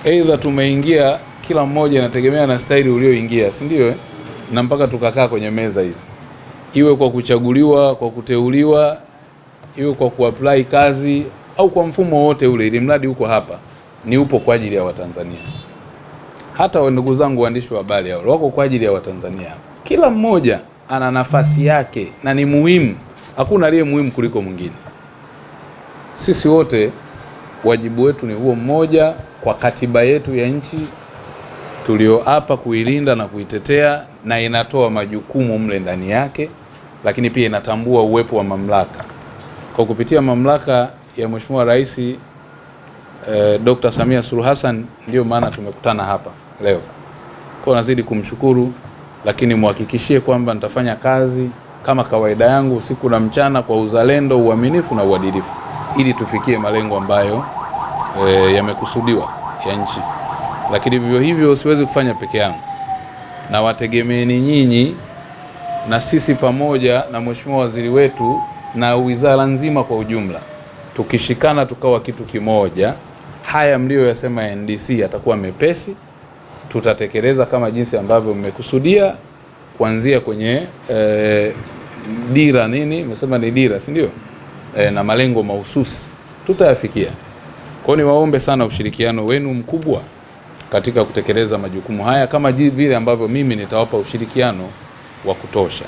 Aidha tumeingia kila mmoja inategemea na staili ulioingia, si ndio? Na mpaka tukakaa kwenye meza hizi, iwe kwa kuchaguliwa, kwa kuteuliwa, iwe kwa kuapply kazi au kwa mfumo wote ule, ili mradi uko hapa ni upo kwa ajili ya Watanzania. Hata ndugu zangu waandishi wa habari hao wako kwa ajili ya Watanzania. Kila mmoja ana nafasi yake na ni muhimu, hakuna aliye muhimu kuliko mwingine. Sisi wote wajibu wetu ni huo mmoja, kwa katiba yetu ya nchi tulioapa kuilinda na kuitetea, na inatoa majukumu mle ndani yake, lakini pia inatambua uwepo wa mamlaka. Kwa kupitia mamlaka ya Mheshimiwa Rais Dr. Samia Suluhu Hassan, ndio maana tumekutana hapa leo. Kwa nazidi kumshukuru, lakini muhakikishie kwamba nitafanya kazi kama kawaida yangu usiku na mchana kwa uzalendo, uaminifu na uadilifu, ili tufikie malengo ambayo yamekusudiwa ya nchi. Lakini vivyo hivyo siwezi kufanya peke yangu, na wategemeeni nyinyi na sisi pamoja na Mheshimiwa Waziri wetu na wizara nzima kwa ujumla, tukishikana tukawa kitu kimoja, haya mlioyasema NDC yatakuwa mepesi. Tutatekeleza kama jinsi ambavyo mmekusudia, kuanzia kwenye dira nini, mmesema ni dira, si ndio? Na malengo mahususi tutayafikia. Kwa hiyo niwaombe sana ushirikiano wenu mkubwa katika kutekeleza majukumu haya, kama vile ambavyo mimi nitawapa ushirikiano wa kutosha.